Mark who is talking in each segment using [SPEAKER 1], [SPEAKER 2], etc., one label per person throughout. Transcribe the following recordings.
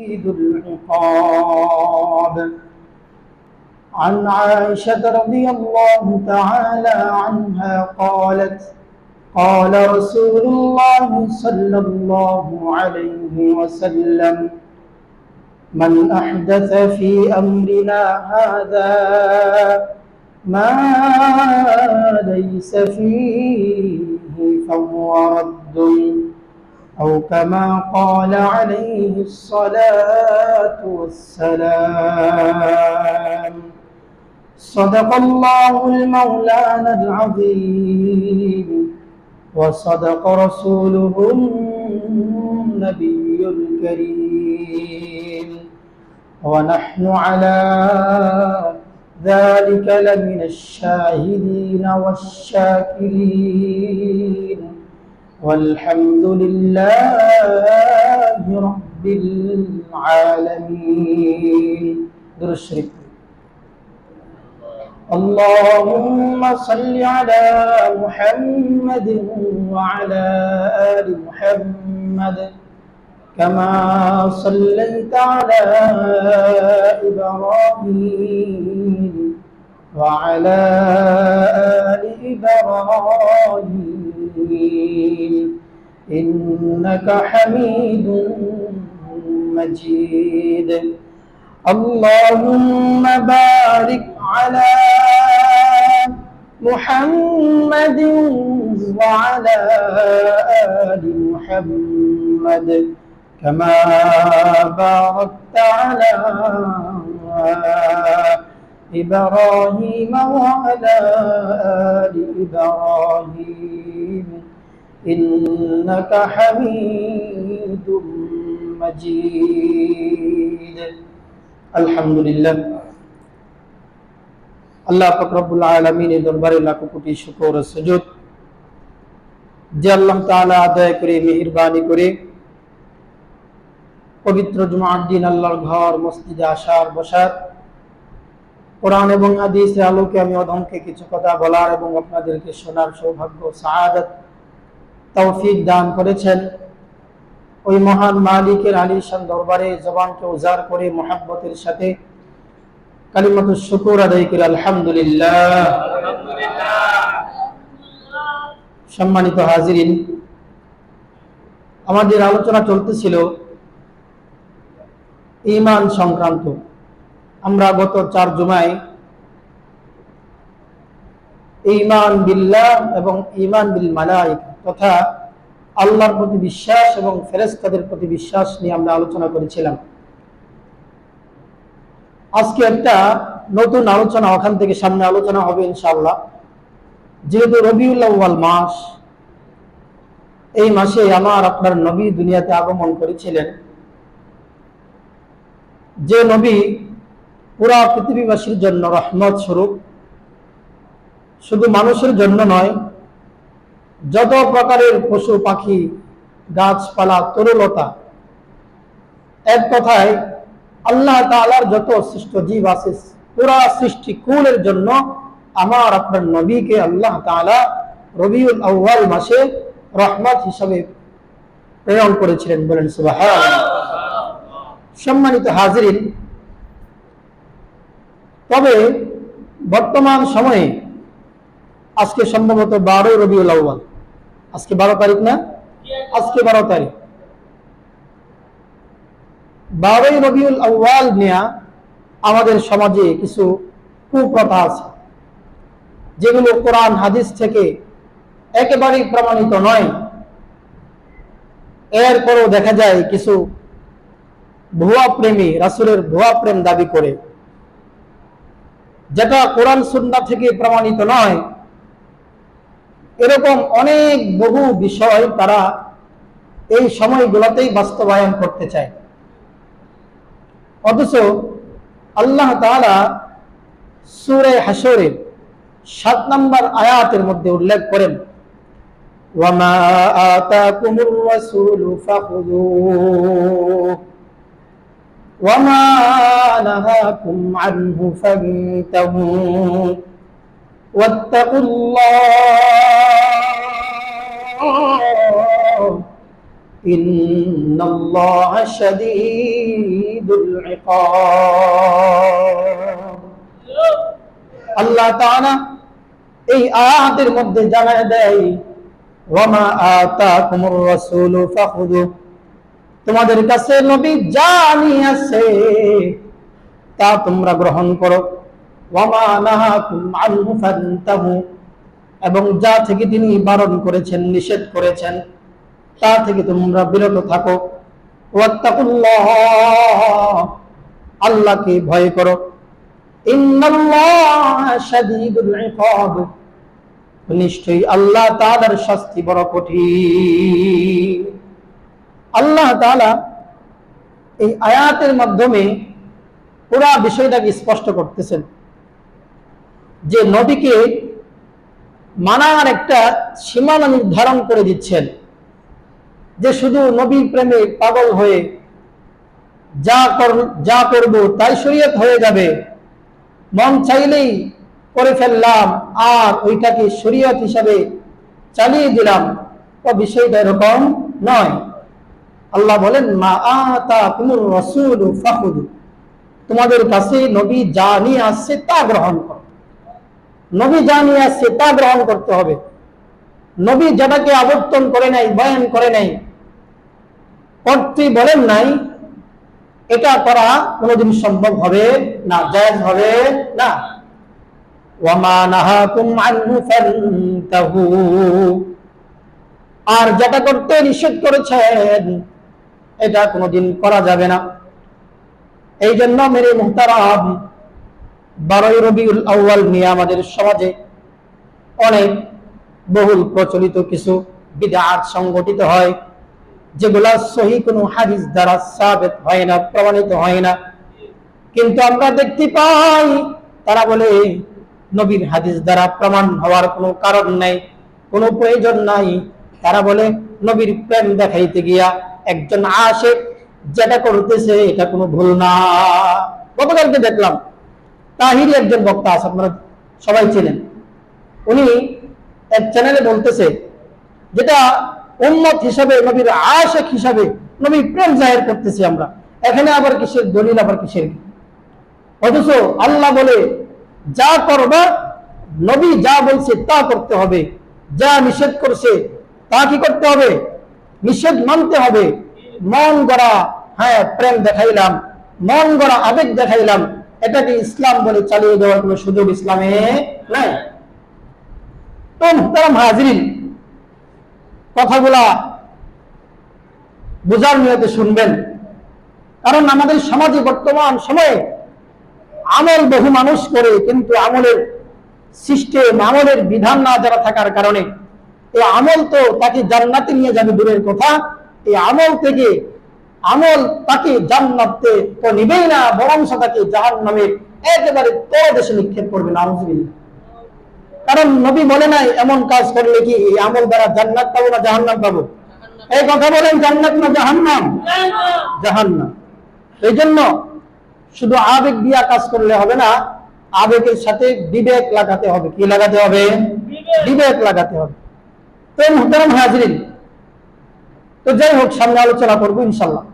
[SPEAKER 1] شديد العقاب. عن عائشة رضي الله تعالى عنها قالت قال رسول الله صلى الله عليه وسلم من أحدث في أمرنا هذا ما ليس فيه فهو رد أو كما قال عليه الصلاة والسلام. صدق الله المولانا العظيم وصدق رسوله النبي الكريم ونحن على ذلك لمن الشاهدين والشاكرين والحمد لله رب العالمين. درود شريف. اللهم صل على محمد وعلى آل محمد كما صليت على إبراهيم وعلى آل إبراهيم إنك حميد مجيد. اللهم بارك على محمد وعلى آل محمد كما باركت على إبراهيم وعلى آل إبراهيم إنك حميد مجيد. الحمد لله. আল্লাহ পাক রব্বুল আলামিনের দরবারে লাখো কোটি শুকর ও সুজুদ যে আল্লাহ তাআলা আদায় করে মেহেরবানি করে পবিত্র জুমার দিন আল্লাহর ঘর মসজিদে আসার বসার কোরআন এবং হাদিসের আলোকে আমি অধমকে কিছু কথা বলার এবং আপনাদেরকে শোনার সৌভাগ্য সাআদত তৌফিক দান করেছেন। ওই মহান মালিকের আলিশান দরবারে জবানকে উজাড় করে মুহাব্বতের সাথে কালিমাতুশ শুকর আদায় করে আলহামদুলিল্লাহ। সম্মানিত হাজিরিন, আমাদের আলোচনা চলতেছিল ঈমান সংক্রান্ত। আমরা গত 4 জুমায় ঈমান বিল্লাহ এবং ঈমান বিল মালায়েকা তথা আল্লাহর প্রতি বিশ্বাস এবং ফেরেশতাদের প্রতি বিশ্বাস নিয়ে আমরা আলোচনা করেছিলাম। আজকে একটা নতুন আলোচনা ওখান থেকে সামনে আলোচনা হবে ইনশাআল্লাহ। যেহেতু রবিউল আউয়াল মাস, এই মাসে আমার আপনার নবী দুনিয়াতে আগমন করেছিলেন, যে নবী পুরা পৃথিবীবাসীর জন্য রহমত স্বরূপ, শুধু মানুষের জন্য নয়, যত প্রকারের পশু পাখি গাছপালা তরুলতা, এক কথায় আল্লাহ তাআলার যত সৃষ্ট জীব আছে পুরা সৃষ্টি কুলের জন্য আমার আপনার নবীকে আল্লাহ তাআলা রবিউল আউয়াল মাসে রহমত হিসাবে প্রেরণ করেছিলেন। বলেন সুবহানাল্লাহ। সম্মানিত হাজিরিন, তবে বর্তমান সময়ে আজকে সম্ভবত 12 রবিউল আউয়াল, আজকে 12 তারিখ না? আজকে 12 তারিখ। 12 রবিউল আউয়াল নিয়ে আমাদের সমাজে কিছু কুপ্রথা আছে, যেগুলো কোরআন হাদিস থেকে একেবারেই প্রমাণিত নয়। এরপরও দেখা যায় কিছু ভুয়া প্রেমী রাসূলের ভুয়া প্রেম দাবি করে, যেটা কোরআন সুন্নাহ থেকে প্রমাণিত নয়। এরকম অনেক বহু বিষয় তারা এই সময়গুলোতেই বাস্তবায়ন করতে চায়। অথচ আল্লাহ তাআলা সূরা হাশরের 7 নম্বর আয়াতের মধ্যে উল্লেখ করেন, ওয়ামা আতাকুমুর রাসূলু ফাখুযুহু ওয়ামা নাহাকুম আনহু ফান্তাহু ওয়াত্তাকুল্লাহ ইন্নাল্লাহা শাদীদুল শাদীদুল ইকাব। আল্লাহ তাআলা এই আয়াতের মধ্যে জানায় দেয়, ওয়ামা আতাকুমুর রাসূলু ফাখুযু, তোমাদের কাছে নবী যা নিয়ে আসে তা তোমরা গ্রহণ করো, ওয়ামা নাহাকুম আনহু ফান্তাহু, এবং যা থেকে তিনি বারণ করেছেন, নিষেধ করেছেন, তা থেকে তোমরা বিরত থাকো। ওয়াত্তাকুল্লাহ, আল্লাহকে ভয় করো। ইন্নাল্লাহা শাদীদুল ইকাব, নিশ্চয়ই আল্লাহ তাআলার শাস্তি বড় কঠিন। আল্লাহ তাআলা এই আয়াতের মাধ্যমে পুরা বিষয়টাকে স্পষ্ট করতেছেন যে নবীকে মানার একটা সীমানা নির্ধারণ করে দিচ্ছেন, যে শুধু নবী প্রেমে পাগল হয়ে যা করব তাই শরীয়ত হয়ে যাবে, মন চাইলেই করে ফেললাম আর ওইটাকে শরীয়ত হিসাবে চালিয়ে দিলাম, তো বিষয়টা এরকম নয়। আল্লাহ বলেন, মা আতাকুমুর রাসূলু ফাখুযু, তোমাদের কাছে নবী যা নিয়ে আসছে তা গ্রহণ করো। নবী যা নিয়ে আসছে তা গ্রহণ করতে হবে। নবী যেটাকে আবর্তন করে নাই, বয়ান করে নাই, করতে বলেন নাই, এটা করা কোনোদিন সম্ভব হবে না, জায়েজ হবে না। ওয়ামা নাহাকুম আনহু ফান্তাহু, আর যেটা করতে নিষেধ করেছেন এটা কোনোদিন করা যাবে না। এই জন্য মেরে মুহতারাম, 12 রবিউল আউয়াল নিয়ে আমাদের সমাজে অনেক বহুল প্রচলিত কিছু বিদআত সংগঠিত হয়, যেগুলা সহিহ কোনো হাদিস দ্বারা সাবিত হয় না, প্রমাণিত হয় না। কিন্তু আমরা দেখতে পাই তারা বলে নবীর হাদিস দ্বারা প্রমাণ হওয়ার কোনো কারণ নাই, কোনো প্রয়োজন নাই। তারা বলে নবীর প্রেম দেখাইতে গিয়া একজন আশিক যেটা করতেছে এটা কোনো ভুল না। গতকালকে দেখলাম তাহিরি একজন বক্তা আছে, আপনারা সবাই চেনেন, উনি এক চ্যানেলে বলতেছে যেটা উম্মত হিসাবে, নবীর আশিক হিসাবে নবীর প্রেম জাহির করতেছি আমরা, এখানে আবার কিসের দলিল, আবার কিসের কি? অথচ আল্লাহ বলে যা করবা, নবী যা বলছে তা করতে হবে, যা নিষেধ করছে তা কি করতে হবে? নিষেধ মানতে হবে। মন গড়া প্রেম দেখাইলাম, মন গড়া আবেগ দেখাইলাম, এটাকে ইসলাম বলে চালিয়ে দেওয়ার কোনো সুযোগ ইসলামে নাই। তো মুহতারাম হাজিরিন, কথাগুলা বোঝার নিয়তে শুনবেন, কারণ আমাদের সমাজে বর্তমান সময়ে আমল বহু মানুষ করে, কিন্তু আমলের সিস্টেম, আমলের বিধান না জানা থাকার কারণে এই আমল তো তাকে জান্নাতে নিয়ে যাবে দূরের কথা, এই আমল থেকে আমল তাকে জান্নাতে তো নিবেই না, বরং তাকে জাহান্নামের একেবারে তলদেশে নিক্ষেপ করবে। নাউযুবিল্লাহ। কারণ নবী বলে নাই এমন কাজ করলে কি এই আমল দ্বারা জান্নাত পাবো না জাহান্নাম পাবো? এই কথা বলেন, জান্নাত না জাহান্নাম? জাহান্নাম। এই জন্য শুধু আবেগ দিয়া কাজ করলে হবে না, আবেগের সাথে বিবেক লাগাতে হবে। কি লাগাতে হবে? বিবেক লাগাতে হবে। তো মুহতারাম হাজিরিন, তো যাই হোক, সামনে আলোচনা করবো ইনশাল্লাহ।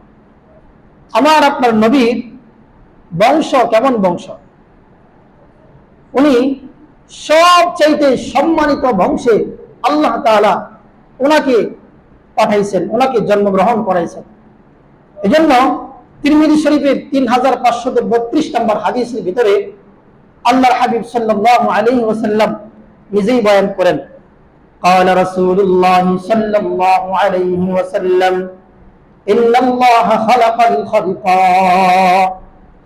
[SPEAKER 1] আমার আপনার নবীর বংশ কেমন বংশ? উনি সবচাইতে সম্মানিত বংশে আল্লাহ তাআলা ওনাকে পাঠাইছেন, ওনাকে জন্মগ্রহণ করাইছেন। এজন্য তিরমিজি শরীফের 3532 নম্বর হাদিসের ভিতরে আল্লাহর হাবিব সাল্লাল্লাহু আলাইহি ওয়াসাল্লাম নিজেই বয়ান করেন, قال رسول الله صلى الله عليه وسلم إن الله خلق الخلق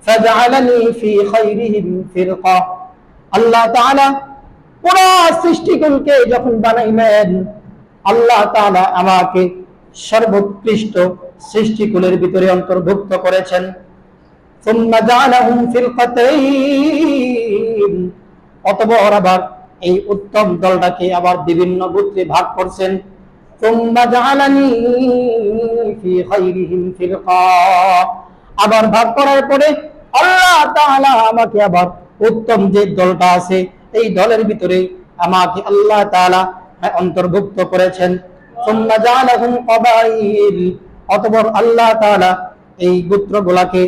[SPEAKER 1] فجعلني في خيرهم فرقة। আল্লাহ তাআলা পুরো সৃষ্টিকুলকে যখন বানাইলেন, আল্লাহ তাআলা আমাকে সর্বোৎকৃষ্ট সৃষ্টিকুলের ভিতরে অন্তর্ভুক্ত করেছেন। সুম্মা জাআলাহুম ফিরকাতাইন, অতঃপর আবার এই উত্তম দলটাকে আবার বিভিন্ন গোত্রে ভাগ করছেন। সুম্মা জাআলানি ফি খায়রিহিম ফিরকা, আবার ভাগ করার পরে আল্লাহ তাআলা আমাকে আবার উত্তম যে দলটা আছে এই দলের ভিতরে আমাকে আল্লাহ তাআলা অন্তর্ভুক্ত করেছেন। সুম্মা জাআলাহুম ক্বাবাইল, অতঃপর আল্লাহ তাআলা এই গোত্রগুলোকে,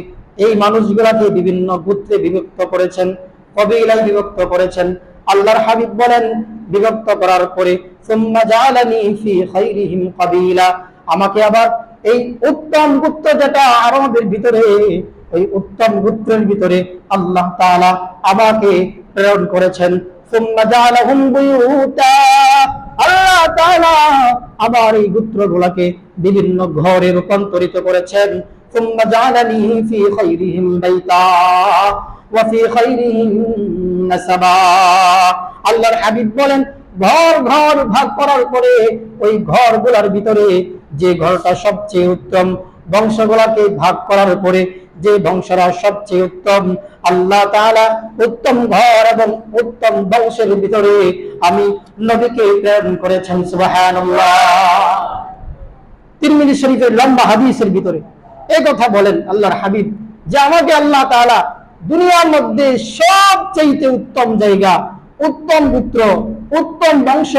[SPEAKER 1] এই মানুষগুলাকে বিভিন্ন গোত্রে বিভক্ত করেছেন, কবিলায় বিভক্ত করেছেন। আল্লাহর হাবিব বলেন, বিভক্ত করার পরে সুম্মা জাআলানি ফি খায়রিহিম কাবিলা, আমাকে আবার এই উত্তম গোত্র যেটা আরবের ভিতরে, ওই উত্তম গোত্রের ভিতরে আল্লাহ তাআলা আমাকে প্রেরণ করেছেন। সুম্মা জাআলাহুম বুয়ুতা, আল্লাহ তাআলা আবার এই গোত্রগুলোকে বিভিন্ন ঘরে রূপান্তরিত করেছেন। সুম্মা জাআলানি ফি খায়রিহিম বাইতা ওয়া ফি খায়রিহিম নাসাবা। আল্লাহর হাবিব বলেন, ঘর ঘর ভাগ করার পরে ওই ঘরগুলোর ভিতরে যে ঘরটা সবচেয়ে উত্তম, বংশগুলোকে ভাগ করার পরে যে বংশরা সবচেয়ে উত্তম, আল্লাহ তাআলা উত্তম ঘর এবং উত্তম বংশের ভিতরে আমি নবীকে প্রেরণ করেছেন। সুবহানাল্লাহ। তিরমিজি শরীফের লম্বা হাদিসের ভিতরে এই কথা বলেন আল্লাহর হাবিব যে আমাকে আল্লাহ তাআলা দুনিয়ার মধ্যে সবচেয়ে উত্তম জায়গা, উত্তম পুত্র, উত্তম বংশ,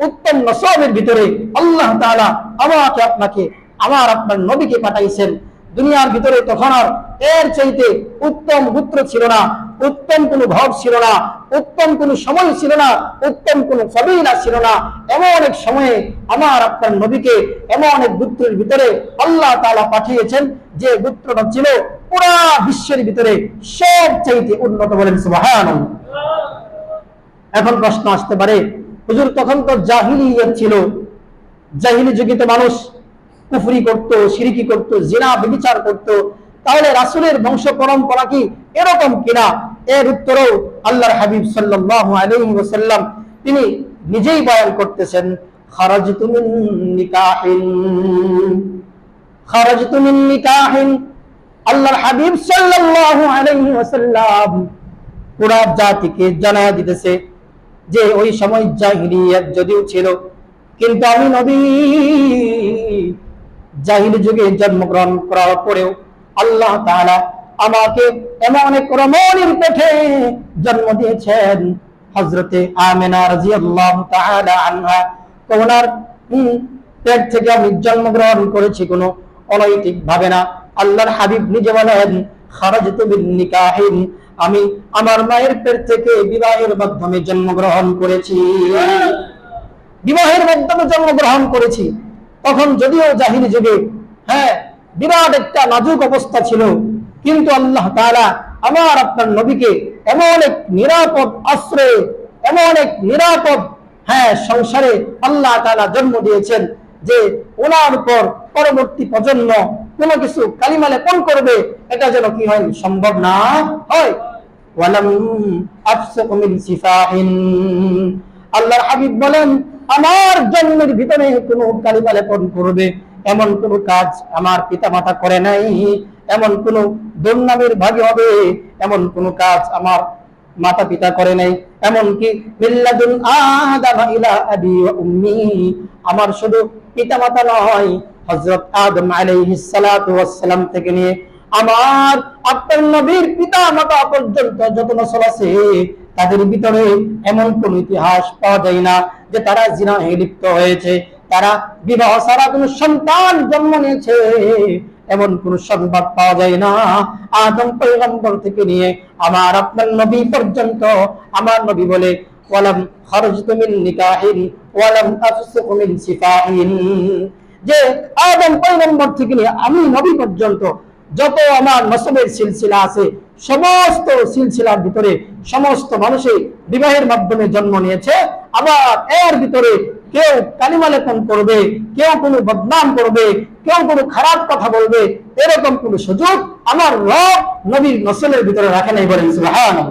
[SPEAKER 1] উত্তম নসবের ভিতরে আল্লাহ তাআলা আমাকে আপনাকে আমার আপনার নবীকে পাঠাইছেন। দুনিয়ার ভিতরে তখন আর এর চাইতে উত্তম পুত্র ছিল না, উত্তম কোন ঘর ছিল না, উত্তম কোন সময় ছিল না, উত্তম কোন কবিলা ছিল না। এমন এক সময়ে আমার আপনার নবীকে এমন এক গোত্রের ভিতরে আল্লাহ তাআলা পাঠিয়েছেন যে গোত্রটা ছিল পুরা বিশ্বের ভিতরে সবচাইতে উন্নত। বলেন সুবহানাল্লাহ। এখন প্রশ্ন আসতে পারে, হুজুর তখন তো জাহিলিয়ত ছিল, জাহিলি যুগে তো মানুষ কুফরি করত, শিরকি করত, জিনা ব্যভিচার করত, তাহলে রাসূলের বংশ পরম্পরা কি এরকম কিনা? এর উত্তরও আল্লাহর হাবিব সাল্লাল্লাহু আলাইহি ওয়াসাল্লাম তিনি নিজেই বয়ান করতেছেন, খারাজতু মিন নিকাহিন, খারাজতু মিন নিকাহিন। আল্লাহর হাবিব সাল্লাল্লাহু আলাইহি ওয়াসাল্লাম পুরা জাতিকে জানায়া দিতেছে যে ওই সময় জাহিলিয়াত যদিও ছিল, কিন্তু আমি নবী জাহিলি যুগে জন্মগ্রহণ করার পরেও আল্লাহ তাআলা আমাকে এমন এক রমণীর পেটে জন্ম দিয়েছেন, হযরতে আমিনা রাদিয়াল্লাহু তাআলা আনহা। ওনার পেট থেকে আমি জন্মগ্রহণ করেছি কোনো অনৈতিক ভাবে না। আল্লাহর হাবিব নিজে বলেন, খারাজতু বিন নিকাহিন, আমি আমার মায়ের পেট থেকে বিবাহের মাধ্যমে জন্মগ্রহণ করেছি, বিবাহের মাধ্যমে জন্মগ্রহণ করেছি। তখন যদিও জাহিলি যুগে বিরাট একটা নাজুক অবস্থা ছিল, কিন্তু আল্লাহ তাআলা আমার আপনার নবীকে এমন এক নিরাপদ আশ্রয়ে, এমন এক নিরাপদ সংসারে আল্লাহ তাআলা জন্ম দিয়েছেন যে ওনার উপর পরবর্তী প্রজন্ম কোনো কিছু কালিমা লেপন করবে এটা যেন কি হয়, সম্ভব না হয়। ওয়ালাম আফসাক মিন সিফাহিন, আল্লাহর হাবিব বলেন আমার জন্মের ভিতরে কোনো কালিমা লেপন করবে এমন কোন কাজ আমার পিতামাতা করে নাই, এমন কোন দুর্নামের ভাগী হবে এমন কোন কাজ আমার মাতা পিতা করে নাই। এমনকি মিল্লাদুন আদম ইলা আবি ওয়া উম্মি, আমার শুধু পিতামাতা নয়, হযরত আদম আলাইহিস সালাতু ওয়াস সালাম থেকে নিয়ে আমার আপনার নবীর পিতা মাতা পর্যন্ত যত নসল আছে তাদের ভিতরে এমন কোন ইতিহাস পাওয়া যায় না যে তারা জিনাহে লিপ্ত হয়েছে, তারা বিবাহ ছাড়া কোনো সন্তান জন্ম নিয়েছে, এমন কোন সংবাদ পাওয়া যায় না। আদম পয়গম্বর থেকে নিয়ে আমার আপনার নবী পর্যন্ত আমার নবী বলে, ওয়ালাম খারাজতু মিন নিকাহিন ওয়ালাম আফসুক মিন সিফাহিন, যে আদম পয়গম্বর থেকে নিয়ে আমি নবী পর্যন্ত যত আমার নসবের সিলসিলা আছে সমস্ত সিলসিলার ভিতরে সমস্ত মানুষই বিবাহের মাধ্যমে জন্ম নিয়েছে। আবার এর ভিতরে কেউ কালিমা লেপন করবে, কেউ কোনো বদনাম করবে, কেউ কোনো খারাপ কথা বলবে, এরকম কোনো সুযোগ আমার রব নবীর নসলের ভিতরে রাখে নাই। বলেন সুবহানাল্লাহ।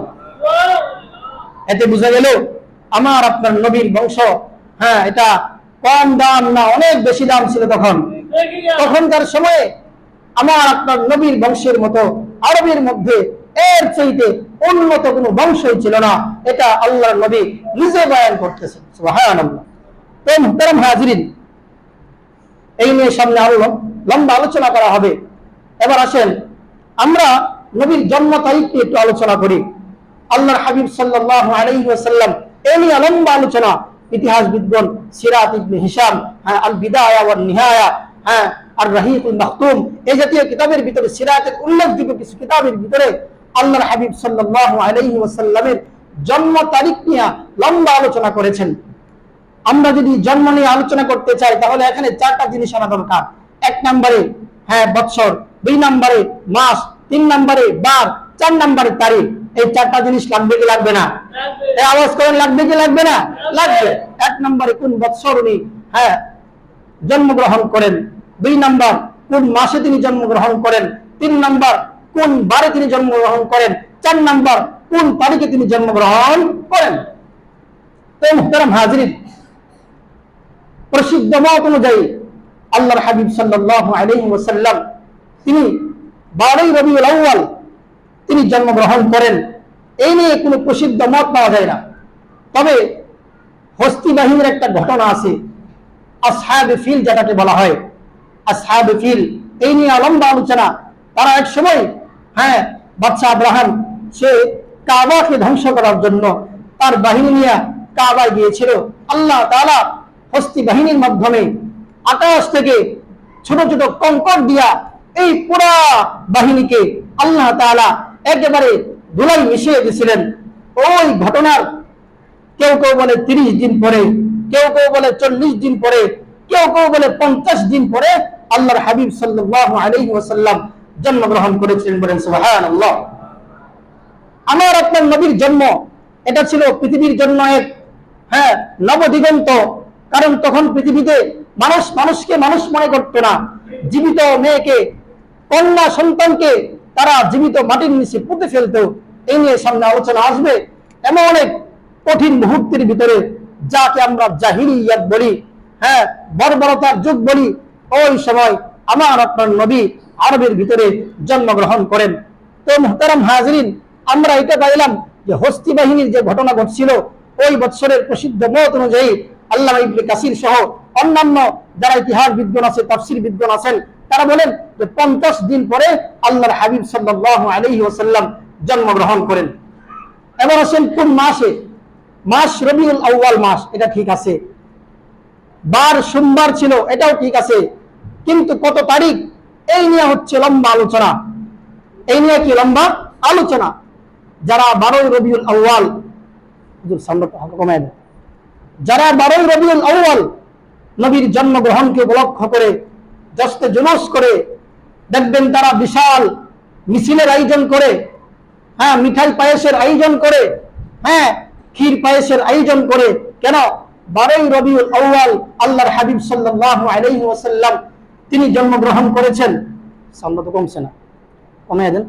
[SPEAKER 1] এতে বোঝা গেল আমার আপনার নবীর বংশ এটা কম দাম না, অনেক বেশি দাম ছিল তখনকার সময়ে। আমার আপনার নবীর বংশের মতো আরবের মধ্যে এর চাইতে উন্নত কোনো বংশই ছিল না, এটা আল্লাহর নবী নিজে বয়ান করতেছেন। সুবহানাল্লাহ। তো মুহতারাম হাজিরিন, এই নিয়ে সামনে আরো লম্বা আলোচনা করা হবে। এবার আসেন আমরা নবীর জন্ম তারিখ নিয়ে একটু আলোচনা করি। আল্লাহর হাবিব সাল্লাল্লাহু আলাইহি ওয়াসাল্লাম এই নিয়ে লম্বা আলোচনা ইতিহাসবিদগণ সিরাত ইবনে হিশাম আল বিদায়া ওয়ান নিহায়া আর রাহিকুল মাখতুম এই জাতীয় কিতাবের ভিতরে সিরাতের উল্লেখযোগ্য কিছু কিতাবের ভিতরে আল্লাহর হাবিব সাল্লাল্লাহু আলাইহি ওয়াসাল্লামের জন্ম তারিখ নিয়ে লম্বা আলোচনা করেছেন। আমরা যদি জন্ম নিয়ে আলোচনা করতে চাই তাহলে এখানে চারটা জিনিস আনা দরকার। এক নম্বরে বৎসর, 2 নম্বরে মাস, 3 নম্বরে বার, 4 নম্বরে তারিখ। এই চারটা জিনিস লাগবে কি লাগবে না? এই আওয়াজ করেন, লাগবে কি লাগবে না? লাগবে। 1 নম্বরে কোন বৎসর উনি জন্মগ্রহণ করেন, 2 নম্বর কোন মাসে তিনি জন্মগ্রহণ করেন, 3 নম্বর কোন বারে তিনি জন্মগ্রহণ করেন, 4 নম্বর কোন তারিখে তিনি জন্মগ্রহণ করেন। তো মুহতারাম হাজিরিন, প্রসিদ্ধ মত অনুযায়ী আল্লাহর হাবিব সাল্লাল্লাহু আলাইহি ওয়াসাল্লাম তিনি 12 রবিউল আউয়াল তিনি জন্মগ্রহণ করেন। এই নিয়ে কোনো প্রসিদ্ধ মত পাওয়া যায় না। তবে হস্তি বাহিনীর একটা ঘটনা আছে, আসহাবে ফিল যেটাকে বলা হয়, আসহাবে ফিল, এই নিয়ে লম্বা আলোচনা। তারা এক সময় বাদশা আব্রাহাম সে কাবাকে ধ্বংস করার জন্য তার বাহিনী নিয়ে কাবায় গিয়েছিল। আল্লাহ তাআলা হস্তি বাহিনীর মাধ্যমে আকাশ থেকে ছোট ছোট কঙ্কর দিয়া এই পুরা বাহিনীকে আল্লাহ তাআলা একেবারে ধুলাই মিশিয়ে দিয়েছিলেন। ওই ঘটনার কেউ কেউ বলে 30 দিন পরে, কেউ কেউ বলে 40 দিন পরে, কেউ কেউ বলে 50 দিন পরে আল্লাহর হাবিব সাল্লাল্লাহু আলাইহি ওয়াসাল্লাম জন্মগ্রহণ করেছিলেন। বলেন সুবহানাল্লাহ। আমার আপনার নবীর জন্ম এটা ছিল পৃথিবীর জন্য এক নবদিগন্ত। কারণ তখন পৃথিবীতে মানুষকে মানুষ মনে করতো না। জীবিত মেয়েকে, কন্যা সন্তানকে তারা জীবিত মাটির নিচে পুঁতে ফেলতো। এই নিয়ে সামনে আলোচনা আসবে। এমন অনেক কঠিন মুহূর্তের ভিতরে যাকে আমরা জাহিলিয়াত বলি, বর্বরতার যুগ বলি, ওই সময় আমার আপনার নবী আরবের ভিতরে জন্মগ্রহণ করেন। তো মুহতারাম হাজিরিন, আমরা এটা পাইলাম যে হস্তি বাহিনীর যে ঘটনা ঘটছিল ওই বৎসরের প্রসিদ্ধ মত অনুযায়ী আল্লামা ইবনে কাসির সহ অন্যান্য যারা ইতিহাস বিদ্বান আছে, তাফসীর বিদ্বান আছেন, তারা বলেন যে 50 দিন পরে আল্লাহর হাবিব সাল্লাল্লাহু আলাইহি ওয়াসাল্লাম জন্মগ্রহণ করেন। এবার আসেন কোন মাসে? মাস রবিউল আউয়াল মাস, এটা ঠিক আছে। বার সোমবার ছিল, এটাও ঠিক আছে। কিন্তু কত তারিখ, এই নিয়ে হচ্ছে লম্বা আলোচনা। এই নিয়ে কি লম্বা আলোচনা। যারা 12 রবিউল আউয়াল, যারা 12 রবিউল আউয়াল নবীর জন্মগ্রহণকে উপলক্ষ করে জশ্নে জুলুস করে, দেখবেন তারা বিশাল মিছিলের আয়োজন করে, মিঠাই পায়েসের আয়োজন করে, ক্ষীর পায়েসের আয়োজন করে। কেন? 12 রবিউল আউয়াল আল্লাহর হাবিব সাল্লাল্লাহু আলাইহি ওয়াসাল্লাম তিনি জন্মগ্রহণ করেছেন। সামনে তো কমছে না, কমে দেন।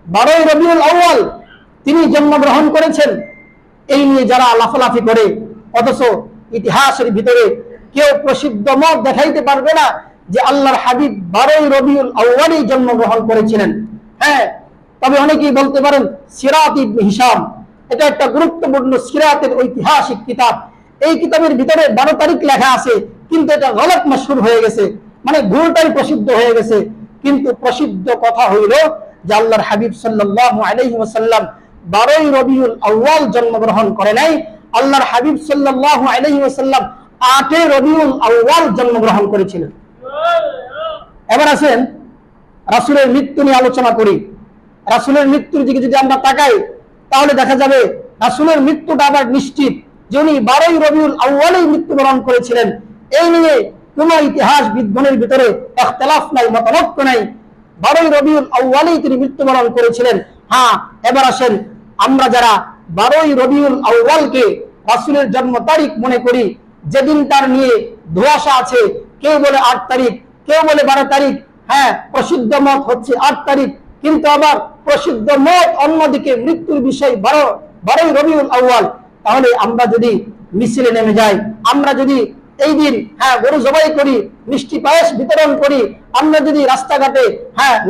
[SPEAKER 1] 12 রবিউল আউয়াল তিনি জন্মগ্রহণ করেছেন। এই নিয়ে যারা লাফালাফি করে, অথচ ইতিহাসের ভিতরে কেউ প্রসিদ্ধ মত দেখাইতে পারবে না যে আল্লাহর হাবিব 12 রবিউল আউয়ালেই জন্মগ্রহণ করেছিলেন। তবে অনেকেই বলতে পারেন সিরাত ইবনে হিশাম, এটা একটা গুরুত্বপূর্ণ সিরাতের ঐতিহাসিক কিতাব। এই কিতাবের ভিতরে 12 তারিখ লেখা আছে, কিন্তু এটা গলত মাশহুর হয়ে গেছে, মানে ভুলটাই প্রসিদ্ধ হয়ে গেছে। কিন্তু প্রসিদ্ধ কথা হইল যে আল্লাহর হাবিব সাল্লাল্লাহু আলাইহি ওয়াসাল্লাম 12 রবিউল আউয়াল জন্মগ্রহণ করে নাই। আল্লাহর হাবিব সাল্লাল্লাহু আলাইহি ওয়াসাল্লাম 8 রবিউল আউয়াল জন্মগ্রহণ করেছিলেন। এবার আসেন রাসূলের মৃত্যু নিয়ে আলোচনা করি। রাসূলের মৃত্যুর দিকে যদি আমরা তাকাই তাহলে দেখা যাবে রাসূলের মৃত্যুটা আবার নিশ্চিত, যে উনি 12 রবিউল আউয়ালেই মৃত্যুবরণ করেছিলেন। এই নিয়ে কোন ইতিহাস বিদ্বানের ভিতরে ইখতিলাফ নাই, মতানৈক্য নাই। 12 রবিউল আউয়ালেই তিনি মৃত্যুবরণ করেছিলেন। এবার আসেন আমরা যারা 12 রবিউল আউয়ালকে রাসূলের জন্ম তারিখ মনে করি, যেদিন তার নিয়ে ধোঁয়াশা আছে, কেউ বলে 8 তারিখ, কেউ বলে 12 তারিখ। প্রসিদ্ধ মত হচ্ছে 8 তারিখ, কিন্তু আবার প্রসিদ্ধ মত অন্যদিকে মৃত্যুর বিষয় 12 রবিউল আউয়াল। তাহলে আমরা যদি মিছিলে নেমে যাই, আমরা যদি এই দিন গরু জবাই করি, মিষ্টি পায়েস বিতরণ করি, আমরা যদি রাস্তাঘাটে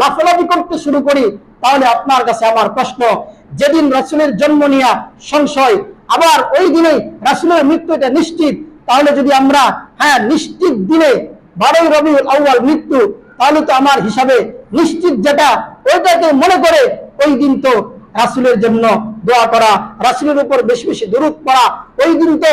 [SPEAKER 1] লাফালাফি করতে শুরু করি, তাহলে আপনার কাছে আমার প্রশ্ন, যেদিন রাসূলের জন্ম নিয়ে সংশয়, আবার ওই দিনে রাসূলের মৃত্যু এটা নিশ্চিত, তাহলে যদি আমরা নিশ্চিত দিনে 12 রবিউল আউয়াল মৃত্যু, তাহলে তো আমার হিসাবে নিশ্চিত যেটা ওইটাকে মনে করে ওই দিন তো রাসূলের জন্য দোয়া করা, রাসূলের উপর বেশি বেশি দরুদ পড়া, ওই দিন তো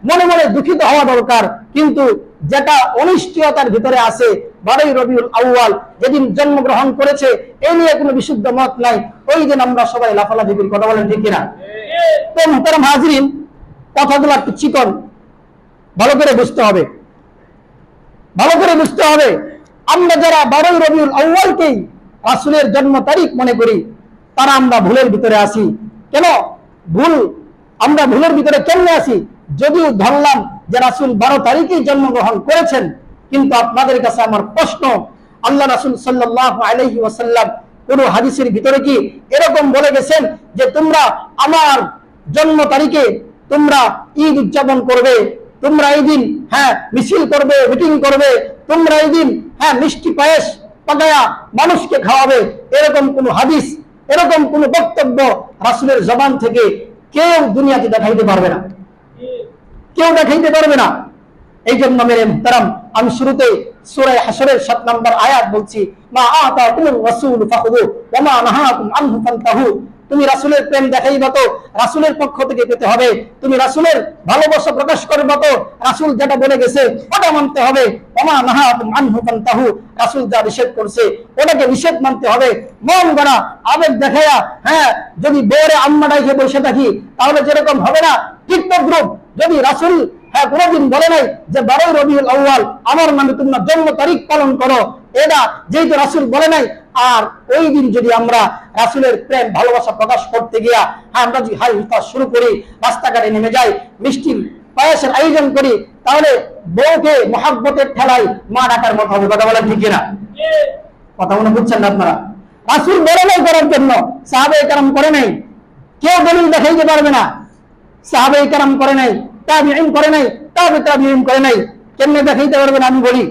[SPEAKER 1] মনে মনে দুঃখিত হওয়া দরকার। কিন্তু যেটা অনিশ্চয়তার ভিতরে আছে, 12ই রবিউল আউয়াল যেদিন জন্মগ্রহণ করেছে এই নিয়ে কোনো বিশুদ্ধ মত নাই, ওই দিন আমরা সবাই লাফালাফি করি। কথা বলেন ঠিক কিনা? তো মুহতারাম হাজিরিন, কথাগুলো একটু চিকন, ভালো করে বুঝতে হবে, ভালো করে বুঝতে হবে। আমরা যারা 12ই রবিউল আউয়ালকেই রাসূলের জন্ম তারিখ মনে করি, তারা আমরা ভুলের ভিতরে আছি। কেন ভুল? আমরা ভুলের ভিতরে কেমনে আছি? যদিও ধরলাম যে রাসূল 12 তারিখেই জন্মগ্রহণ করেছেন, কিন্তু আপনাদের কাছে আমার প্রশ্ন, আল্লাহ রাসূল সাল্লাল্লাহু আলাইহি ওয়াসাল্লাম কোন হাদিসের ভিতরে কি এরকম বলে গেছেন যে তোমরা আমার জন্ম তারিখে তোমরা ঈদ উদযাপন করবে, তোমরা এই দিন মিছিল করবে, মিটিং করবে, তোমরা এই দিন মিষ্টি পায়েস পাকায়া মানুষকে খাওয়াবে? এরকম কোন হাদিস, এরকম কোন বক্তব্য রাসূলের জবান থেকে কেউ দুনিয়াতে দেখাইতে পারবে না, কেউ দেখাইতে পারবে না। এই জন্য মেরে মুহতারাম, আমি শুরুতে সূরা হাশরের 7 নম্বর আয়াত বলছি, মা আতাকুমুর রাসূল ফাখুযু ওয়া মা নাহাকুম আনহু ফান্তাহু। তুমি রাসূলের প্রেম দেখাইবা তো রাসূলের পক্ষ থেকে পেতে হবে, তুমি রাসূলের ভালোবাসা প্রকাশ করবা তো রাসূল যেটা বলে গেছে ওটা মানতে হবে। ওয়া মা নাহাকুম আনহু ফান্তাহু, রাসূল যা নিষেধ করছে ওটাকে নিষেধ মানতে হবে। মন গড়া আবেগ দেখায়া যদি বউরে আম্মা ডাইকে বসে থাকি তাহলে যেরকম হবে না, ঠিক তদ্রুপ যদি রাসূল কোনদিন বলে নাই যে 12ই রবিউল আউয়াল আমার নামে তোমরা জন্ম তারিখ পালন করো, এটা যেহেতু রাসূল বলে নাই, আর ওই দিন যদি আমরা রাসূলের প্রেম ভালোবাসা প্রকাশ করতে গিয়া আমরা যদি হাই হুতাশ শুরু করি, রাস্তাঘাটে নেমে যাই, মিষ্টি পায়েসের আয়োজন করি, তাহলে বউকে মহাব্বতের ঠেলায় মা ডাকার মতো হবে। কথা বলেন ঠিক কিনা? কথা মনে বুঝছেন না আপনারা? রাসূল বলে নাই করার জন্য, সাহাবায়ে কেরাম করে নাই, কেউ দলিল দেখাইতে পারবে না। সাহাবায়ে কেরাম করে নাই, তাবিঈন করে নাই, তাবিঈন করে নাই, কেমনে দেখাইতে পারবেন? আমি বলি,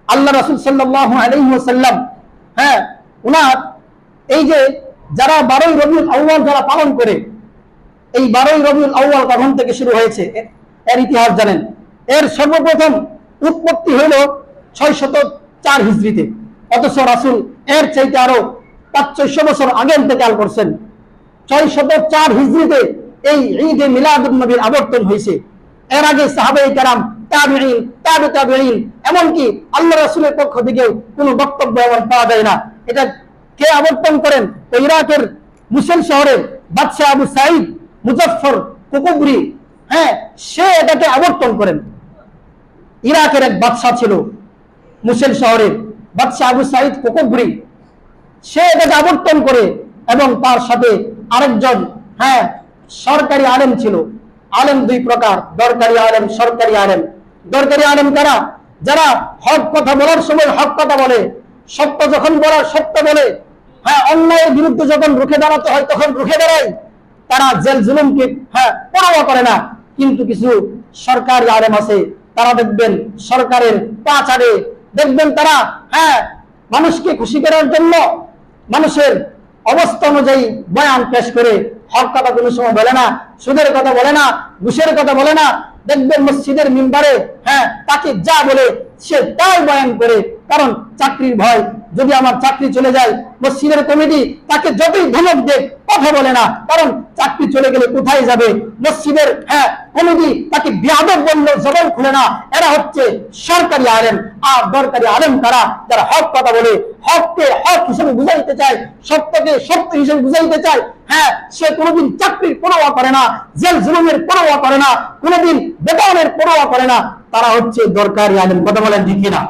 [SPEAKER 1] আল্লাহ রাসূল সাল্লাল্লাহু আলাইহি ওয়াসাল্লাম উনার এই যে যারা 12ই রবিউল আউয়াল যারা পালন করে, এই 12ই রবিউল আউয়াল কখন থেকে শুরু হয়েছে এর ইতিহাস জানেন? এর সর্বপ্রথম উৎপত্তি হইল 604 হিজরিতে, অথচ রাসূল এর চাইতে আরো 500 বছর আগে ইন্তেকাল করছেন। 604 হিজরিতে এই ঈদে মিলাদুন নবীর আবর্তন হয়েছে। এর আগে সাহাবায়ে কেরাম, তাবিঈন, তাবিঈন, এমনকি আল্লাহ রাসূলের পক্ষ থেকে কোনো বক্তব্য এমন পাওয়া যায় না। এটা কে আবর্তন করেন? ইরাকের মুসেল শহরের বাদশা আবু সাঈদ মুজাফফর কুকুবরি, সে এটাকে আবর্তন করেন। ইরাকের এক বাদশা ছিল মুসেল শহরের বাদশা আবু সাঈদ কুকুবরি, সে এটাকে আবর্তন করে, এবং তার সাথে আরেকজন সরকারি আলেম ছিল। আলেম দুই প্রকার, দরকারি আলেম, সরকারি আলেম। দরকারি আলেম কারা? যারা হক কথা বলার সময় হক কথা বলে, সত্য যখন বলার সত্য বলে, অন্যায়ের বিরুদ্ধে যখন রুখে দাঁড়াতে হয় তখন রুখে দাঁড়ায়, তারা জেল জুলুমকে পরোয়া করে না। কিন্তু কিছু সরকারি আলেম আছে, তারা দেখবেন সরকারের পা চাড়ে, দেখবেন তারা মানুষকে খুশি করার জন্য মানুষের অবস্থা অনুযায়ী বয়ান পেশ করে, হক কথা কোনো সময় বলে না, সুদের কথা বলে না, ঘুষের কথা বলে না। দেখবেন মসজিদের মিম্বারে তাকে যা বলে সে তাই বয়ান করে, কারণ চাকরির ভয়, যদি আমার চাকরি চলে যায়, মসজিদের কমিটি তাকে যতই ধমক দেয় কথা বলে না, কারণ চাকরি চলে গেলে কোথায় যাবে। মসজিদের কমিটি তাকে বিয়াদব বললেও জবান খুলে না। এরা হচ্ছে সরকারি আলেম। আর দরকারি আলেম কারা? যারা হক কথা বলে, হককে হক হিসেবে বুঝাইতে চায়, সত্যকে সত্য হিসেবে বুঝাইতে চায়। সে কোনোদিন চাকরির পরোয়া করে না, জেল জুলুমের পরোয়া করে না, কোনোদিন বেতনের পরোয়া করে না। তারা হচ্ছে দরকারি আলেম। কথা বলেন ঠিক কিনা?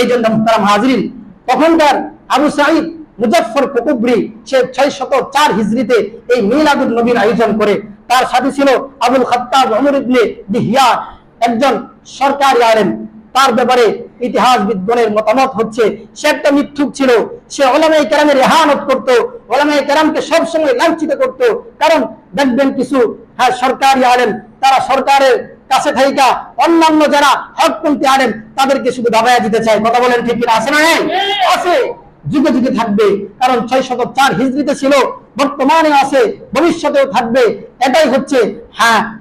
[SPEAKER 1] এই জন্য মুহতারাম হাজিরিন, তখনকার আবু সাঈদ মুজাফফর কুকুবরি সে 604 হিজরিতে এই মিলাদুন নবীর আয়োজন করে। তার সাথে ছিল আবুল খাত্তাব ওমর ইবনে দিহিয়া, একজন সরকারি আলেম। তার ব্যাপারে ইতিহাসবিদগণের মতামত হচ্ছে সে একটা মিথ্যুক ছিল। সে উলামায়ে কেরামের ইহানত করত, উলামায়ে কেরামকে সবসময় লাঞ্ছিত করত। কারণ দেখবেন কিছু সরকারি আলেম, তারা সরকারের কাছে থাইকা অন্যান্য যারা হকপন্থী আলেম তাদেরকে শুধু দাবায়া দিতে চায়। কথা বলেন ঠিক কিনা? আছে না? আছে, যুগে যুগে থাকবে। কারণ 604 হিজরিতে ছিল, বর্তমানে আছে, ভবিষ্যতেও থাকবে। এটাই হচ্ছে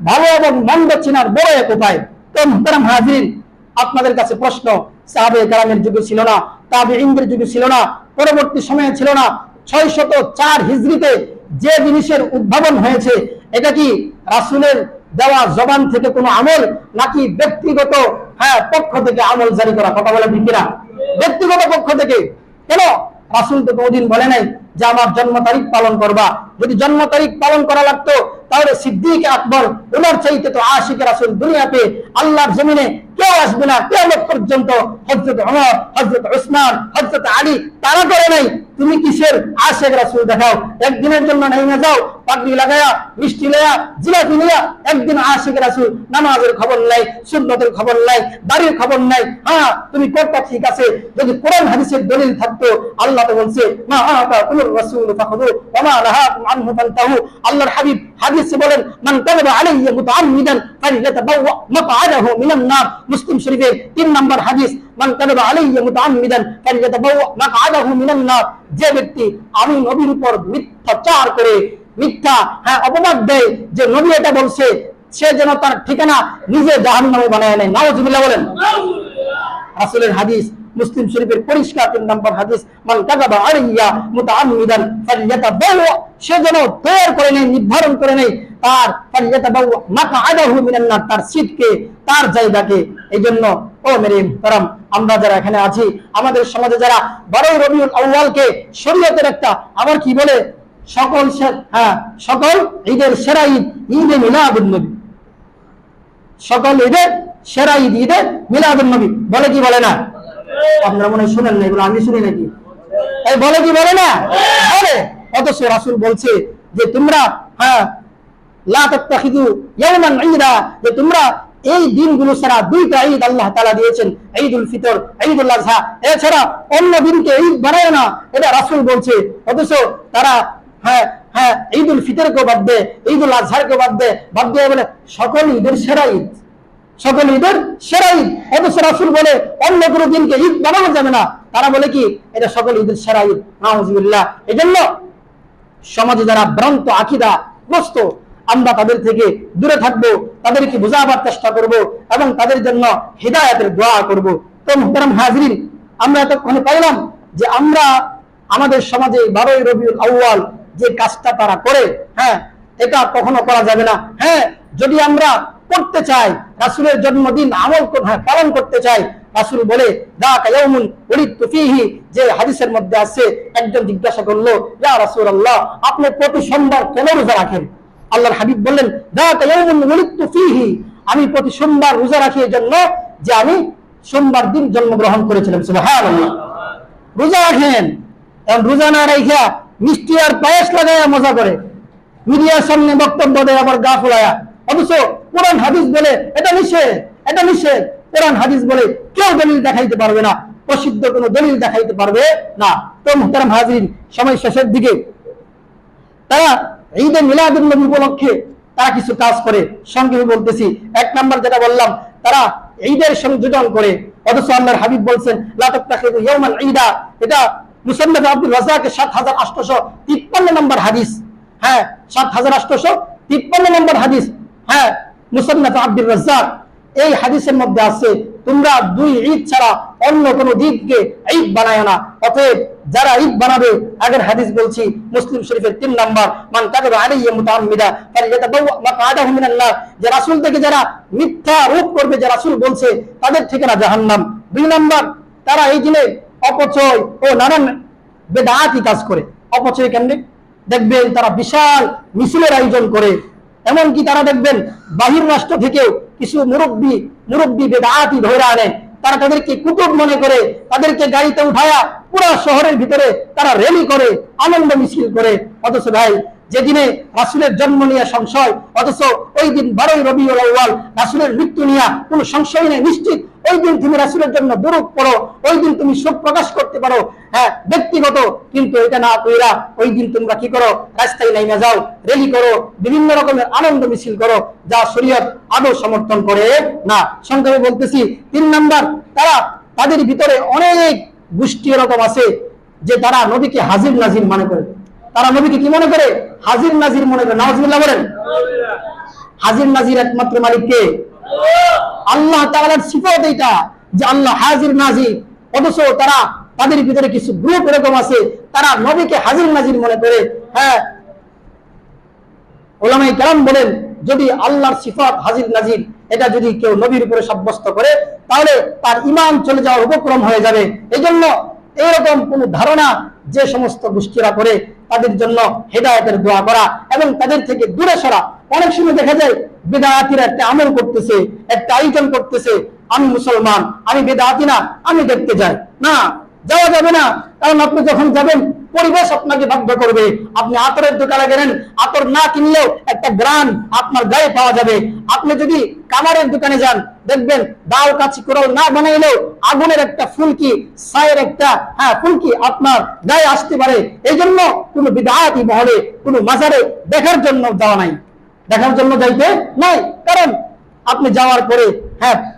[SPEAKER 1] ভালো এবং মন্দ চিনার বড় এক উপায়। তো মুহতারাম হাজিরিন, আপনাদের কাছে প্রশ্ন, সাহাবায়ে কেরামের যুগে ছিল না, তাবিঈনদের যুগে ছিল না, পরবর্তী সময়ে ছিল না, 604 হিজরিতে যে জিনিসের উদ্ভাবন হয়েছে, এটা কি রাসূলের দেওয়া জবান থেকে কোনো আমল, নাকি ব্যক্তিগত পক্ষ থেকে আমল জারি করা? কথা বলে ঠিক কিনা? ব্যক্তিগত পক্ষ থেকে। কেন? রাসূল তো কোনদিন বলে নাই যে আমার জন্ম তারিখ পালন করবা। যদি জন্ম তারিখ পালন করা লাগতো তাহলে সিদ্দিক আকবর, ওনার চাইতে তো আশিকে রাসূল দুনিয়াতে আল্লাহর জমিনে কেউ আসবে না কিয়ামত পর্যন্ত। হযরত ওমর, হযরত উসমান, হযরত আলী তারা করে নাই। তুমি কিসের আশিক রাসূল দেখাও? একদিনের জন্য নেমে যাও, পাগড়ি লাগায়া, মিষ্টি লয়া, জিলাপি লয়া, একদিন আশিক রাসূল, নামাজের খবর নাই, সুন্নতের খবর নাই, দাড়ির খবর নাই। তুমি কোনটা ঠিক আছে? যদি কোরআন হাদিসের দলিল থাকতো, আল্লাহ তো বলছে মা আতাকুমুর রাসূল ফাখুযু ওয়া মা নাহাকুম আনহু ফান্তাহু। আল্লাহর হাবিব হাদিসে বলেন মান কাযাবা আলাইয়া মুতাআম্মিদান ফালইয়াতাবাওয়া মাকআদাহু মিনান নার। মুসলিম শরীফের 3 নম্বর হাদিস, মান কাযাবা আলাইয়া মুতাআম্মিদান ফালইয়াতাবাওয়া মাকআদাহু মিনান নার। যে ব্যক্তি আমি নবীর উপর মিথ্যাচার করে, মিথ্যা অপবাদ দেয় যে নবী এটা বলছে, সে যেন তার ঠিকানা নিজে জাহান্নামে বানায় নেয়। নাউযুবিল্লাহ বলেন। রাসূলের হাদিস, মুসলিম শরীফের পরিষ্কার 3 নম্বর হাদিস, মান কাযাবা আলাইয়া মুতাআম্মিদান ফালইয়াতাবাওয়া, সে যেন তৈরি করে নেয়, নির্ধারণ করে নেয় তার ফালইয়াতাবাওয়া মাকআদাহু মিনান নার, তার সিটকে, তার জায়গাকে। এইজন্য ও মেরে মুহতারাম, আমরা যারা এখানে আছি, আমাদের সমাজে যারা 12 রবিউল আউয়ালকে শরীয়তের একটা আবার কি বলে সকল সকল ঈদের সেরা ঈদ, ঈদে মিলাদুন নবী, সকল ঈদের সেরা ঈদ, ঈদে মিলাদুন নবী বলে কি বলে না? আপনারা মনে শুনেন না, এগুলো আমি শুনি নাকি? এই বলে কি বলে না? বলে। অথচ রাসূল বলছে যে তোমরা লা তাত্তাখিযু ইয়াওমান ঈদা, যে তোমরা এই দিনগুলো ছাড়া 2টা ঈদ আল্লাহ তাআলা দিয়েছেন, ঈদুল ফিতর, ঈদুল আযহা, এছাড়া অন্য দিনকে ঈদ বানায় না, এটা রাসূল বলছে। অথচ তারা ঈদুল ফিতরকে বাদ দেয়, ঈদুল আযহাকে বাদ দিয়ে বলে সকল ঈদের সেরা ঈদ, সকল ঈদের সেরা ঈদ। অথচ রাসূল বলে অন্য কোনো দিনকে ঈদ বানানো যাবে না, তারা বলে কি এটা সকল ঈদের সেরা ঈদ। নাউযুবিল্লাহ। এজন্য সমাজে যারা ভ্রান্ত আকীদা গ্রস্ত, আমরা তাদের থেকে দূরে থাকবো, তাদেরকে বোঝাবার চেষ্টা করব এবং তাদের জন্য হিদায়াতের দোয়া করব। তো মুহতারাম হাজিরিন, আমরা এতক্ষণে পাইলাম যে আমরা আমাদের সমাজে 12 রবিউল আউয়াল যে কাজটা তারা করে, এটা কখনো করা যাবে না। যদি আমরা করতে চাই, রাসূলের জন্মদিন আমল পালন করতে চাই, রাসূল বলে যাকা ইয়াউমুন উলিদতু ফীহি, যে হাদিসের মধ্যে আছে, একজন জিজ্ঞাসা করলো ইয়া রাসূলুল্লাহ, আপনি প্রতি সোমবার কেন রোজা রাখেন? আল্লাহর হাবিব বললেন যাকা ইয়াউমুন উলিদতু ফীহি, আমি প্রতি সোমবার রোজা রাখি এই জন্য যে আমি সোমবার দিন জন্মগ্রহণ করেছিলাম। সুবহানাল্লাহ। রোজা রাখেন, এবং রোজা না রাখা মিষ্টি আর পায়েস লাগায়া মজা করে, মিডিয়ার সামনে বক্তব্য দেয় আবার গা ফুলায়া। অথচ কোরআন হাদিস বলে এটা নিষেধ, এটা নিষেধ। কোরআন হাদিস বলে কেউ দলিল দেখাইতে পারবে না, প্রসিদ্ধ কোনো দলিল দেখাইতে পারবে না। তো মুহতারাম হাজিরিন, সময় শেষের দিকে তারা ঈদে মিলাদুন নবী উপলক্ষে তারা কিছু কাজ করে, সংক্ষেপে বলতেছি। 1 নাম্বার যেটা বললাম, তারা ঈদের সংযোজন করে। অথচ আল্লাহর হাবিব বলছেন লা তাত্তাখিযু ইয়াওমান ঈদা, এটা মুসান্নাফ আব্দুল রাজ্জাকের 7853 নম্বর হাদিস। 7853 নম্বর হাদিস, মুসান্নাফ আব্দুল রাজ্জাক। এই হাদিসের মধ্যে আছে তোমরা 2 ঈদ ছাড়া অন্য কোন দিনকে ঈদ বানায় না। অতএব যারা ঈদ বানাবে, আগের হাদিস বলছি মুসলিম শরীফের 3 নাম্বার, মান কাযাবা আলাইহি মুতাআম্মিদা ফালইয়াতাবাওয়া মাকআদাহু মিনান নার, যে রাসূল থেকে যারা মিথ্যা রূপ করবে, যে রাসূল বলছে, তাদের ঠিকানা জাহান্নাম। 2 নাম্বার, তারা এই দিনে অপচয় ও নানান বেদাতি কাজ করে। অপচয় কেমনে? দেখবেন তারা বিশাল মিছিলের আয়োজন করে, এমনকি তারা দেখবেন বাহির রাষ্ট্র থেকেও কিছু মুরব্বী বেদাতি ধরে আনে, তারা তাদেরকে কুতুব মনে করে, তাদেরকে গাড়িতে উঠায়া পুরো শহরের ভিতরে তারা র্যালি করে, আনন্দ মিছিল করে। অথচ ভাই, যেদিনে রাসূলের জন্ম নিয়ে সংশয়, অথচ ওই দিন 12 রবিউল আউয়াল রাসূলের মৃত্যু নিয়ে কোনো সংশয় নেই, নিশ্চিত। ওই দিন তুমি রাসূলের জন্য দুরূদ পড়ো, ওই দিন তুমি শোক প্রকাশ করতে পারো, ব্যক্তিগত। কিন্তু এটা না কইরা ওই দিন তোমরা কি করো? রাস্তায় নাইমা যাও, র্যালি করো, বিভিন্ন রকমের আনন্দ মিছিল করো, যা শরীয়ত আদৌ সমর্থন করে না। সংক্ষেপে বলতেছি, 3 নাম্বার, তাদের ভিতরে অনেক গোষ্ঠী এরকম আছে যে তারা নবীকে হাজির নাজির মনে করে। তারা নবীকে কি মনে করে? হাজির নাজির মনে করে। নাউজুবিল্লাহ বলেন। হাজির নাজির একমাত্র মালিক কে? আল্লাহ তাআলার সিফাত এটা, যে আল্লাহ হাজির নাজির। অথচ তাদের ভিতরে কিছু গ্রুপ এরকম আছে, তারা নবীকে হাজির নাজির মনে করে। উলামায়ে কেরাম বলেন যদি আল্লাহর সিফাত হাজির নাজির এটা যদি কেউ নবীর উপরে সাব্যস্ত করে তাহলে তার ঈমান চলে যাওয়ার উপক্রম হয়ে যাবে। এজন্য এরকম কোন ধারণা যে সমস্ত গোষ্ঠীরা করে তাদের জন্য হেদায়েতের দোয়া করা এবং তাদের থেকে দূরে সরা। অনেক সময় দেখা যায় বিদআতীরা একটা আমল করতেছে, একটা আয়োজন করতেছে, আমি মুসলমান, আমি বিদআতী না, আমি দেখতে যাই না, যাওয়া যাবে না। কারণ আপনি যখন যাবেন পরিবেশ আপনাকে বাধ্য করবে। আপনি আতরের দোকানে গেলেন, আতর না কিনলেও একটা গ্রান আপনার গায়ে পাওয়া যাবে। আপনি যদি কামারের দোকানে যান দেখবেন দাও কাছি কোরাল না বানাইলেও আগুনের একটা ফুলকি, ছায়ের একটা ফুলকি আপনার গায়ে আসতে পারে। এই জন্য কোনো বিদআতী মহলে কোনো মাজারে দেখার জন্য যাওয়া নাই, দেখার জন্য যাইতে নাই। কারণ আপনি যাওয়ার পরে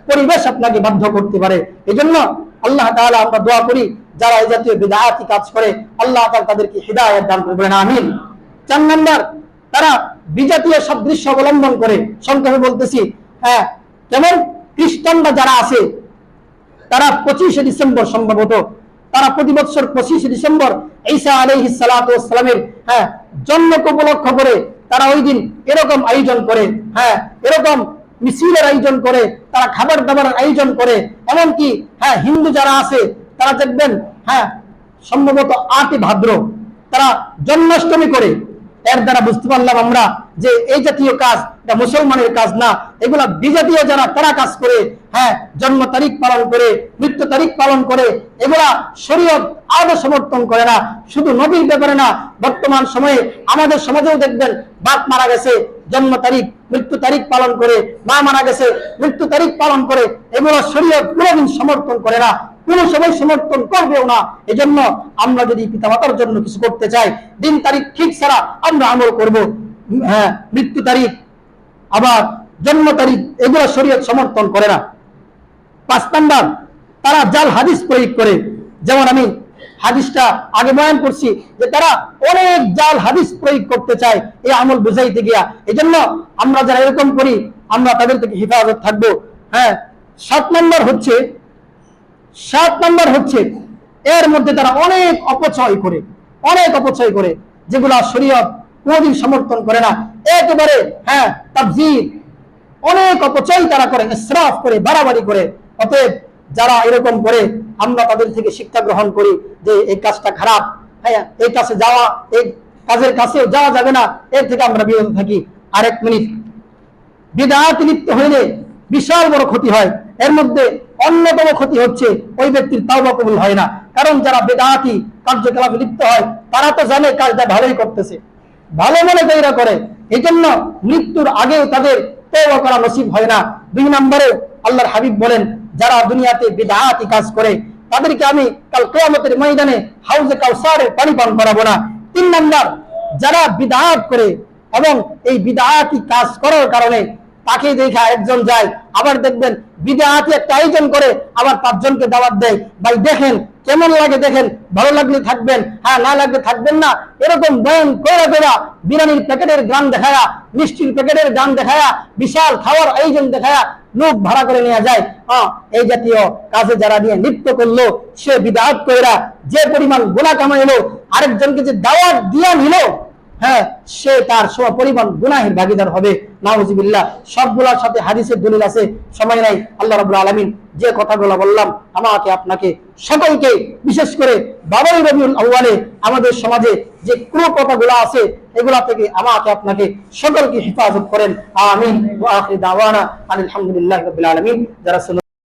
[SPEAKER 1] পরিবেশ আপনাকে বাধ্য করতে পারে। এই জন্য আল্লাহ তাআলা আমরা দোয়া করি যারা এই জাতীয় বিদআতি কাজ করে আল্লাহ তাআলা তাদেরকে হিদায়াত দান করবেন, আমিন। 4 নাম্বার, তারা বিজাতীয় সাদৃশ্য অবলম্বন করে। সংক্ষেপে বলতেছি, যেমন খ্রিস্টানরা যারা আছে তারা 25শে ডিসেম্বর সম্ভবত তারা প্রতি বছর 25শে ডিসেম্বর ঈসা আলাইহিস সালাতু ওয়াস সালামের জন্মকে উপলক্ষ করে তারা ওই দিন এরকম আয়োজন করে, এরকম মিছিলের আয়োজন করে, তারা খাবার দাবারের আয়োজন করে। এমনকি হিন্দু যারা আছে তারা দেখবেন সম্ভবত 8ই ভাদ্র তারা জন্মাষ্টমী করে। এর দ্বারা বুঝতে পারলাম আমরা যে এই জাতীয় কাজ এটা মুসলমানের কাজ না, এগুলা বিজাতীয় যারা তারা কাজ করে, জন্ম তারিখ পালন করে, মৃত্যু তারিখ পালন করে, এগুলা শরীয়ত আদৌ সমর্থন করে না। শুধু নবীর ব্যাপারে না, বর্তমান সময়ে আমাদের সমাজেও দেখবেন বাপ মারা গেছে জন্ম তারিখ মৃত্যু তারিখ পালন করে, মা মারা গেছে মৃত্যু তারিখ পালন করে। এগুলো শরীয়ত কোনোদিন সমর্থন করে না, কোন সময় সমর্থন করবেও না। এজন্য আমরা যদি পিতামাতার জন্য কিছু করতে চাই দিন তারিখ ঠিক ছাড়া আমরা আমল করব। মৃত্যু তারিখ আবার জন্ম তারিখ এগুলো শরীয়ত সমর্থন করে না। 5 নাম্বার, তারা জাল হাদিস প্রয়োগ করে। যেমন আমি হাদিসটা আগে বয়ান করছি যে তারা অনেক জাল হাদিস প্রয়োগ করতে চায় এই আমল বুঝাইতে গিয়া। এজন্য আমরা যারা এরকম করি আমরা তাদের থেকে হেফাজত থাকবো। 7 নাম্বার হচ্ছে এর মধ্যে তারা অনেক অপচয় করে যেগুলা শরীয়ত কোনদিন সমর্থন করে না। একেবারে তাবযীর, অনেক অপচয় তারা করে, ইসরাফ করে, বাড়াবাড়ি করে। অতএব যারা এরকম করে আমরা তাদের থেকে শিক্ষা গ্রহণ করি যে এই কাজটা খারাপ, এই কাছে যাওয়া, এই কাজের কাছে যাওয়া যাবে না, এর থেকে আমরা বিরত থাকি। আর 1 মিনিট, বিদআতে লিপ্ত হইলে বিশাল বড় ক্ষতি হয়। এর মধ্যে অন্যতম ক্ষতি হচ্ছে ওই ব্যক্তির তাওবা কবুল হয় না। কারণ যারা বিদআতি কার্যকলাপে লিপ্ত হয় তারা তো জানে কাজটা ভালোই করতেছে, ভালো মনে তৈরি করে, এই জন্য মৃত্যুর আগেও তাদের তওবা করা নসিব হয় না। 2 নম্বরে আল্লাহর হাবিব বলেন যারা দুনিয়াতে বিদআতি কাজ করে তাদেরকে আমি কাল কিয়ামতের ময়দানে হাউজে কাউসারের পানি পান করাবো না। 3 নম্বর, যারা বিদআত করে এবং এই বিদআতি কাজ করার কারণে তাকে দেখা একজন যায়, আবার দেখবেন বিদআতি একটা আয়োজন করে আবার 5 জনকে দাওয়াত দেয়, ভাই দেখেন কেমন লাগে, দেখেন ভালো লাগলে থাকবেন, না লাগলে থাকবেন না, এরকম বয়ান করে বিরিয়ানির প্যাকেটের গান দেখায়া, মিষ্টির প্যাকেটের গান দেখায়া, বিশাল খাওয়ার আয়োজন দেখায়া লোক ভাড়া করে নিয়ে যায়। এই জাতীয় কাজে যারা নিয়ে লিপ্ত করলো সে বিদআত কইরা যে পরিমাণ গুনাহ কামাইলো, আরেকজনকে যে দাওয়াত দিয়া নিল, সে তার পরিমাণ গুনাহের ভাগীদার হবে। নাউজুবিল্লাহ। সবগুলোর সাথে হাদিসের দলিল আছে, সময় নাই। আল্লাহ রাব্বুল আলামিন যে কথাগুলো বললাম আমাকে আপনাকে সকলকে, বিশেষ করে 12 রবিউল আউয়ালে আমাদের সমাজে যে কুকথাগুলো আছে এগুলা থেকে আমাকে আপনাকে সকলকে হেফাজত করেন, আমিন। ওয়া আখির দাওয়ানা আলহামদুলিল্লাহি রাব্বিল আলামিন। যারা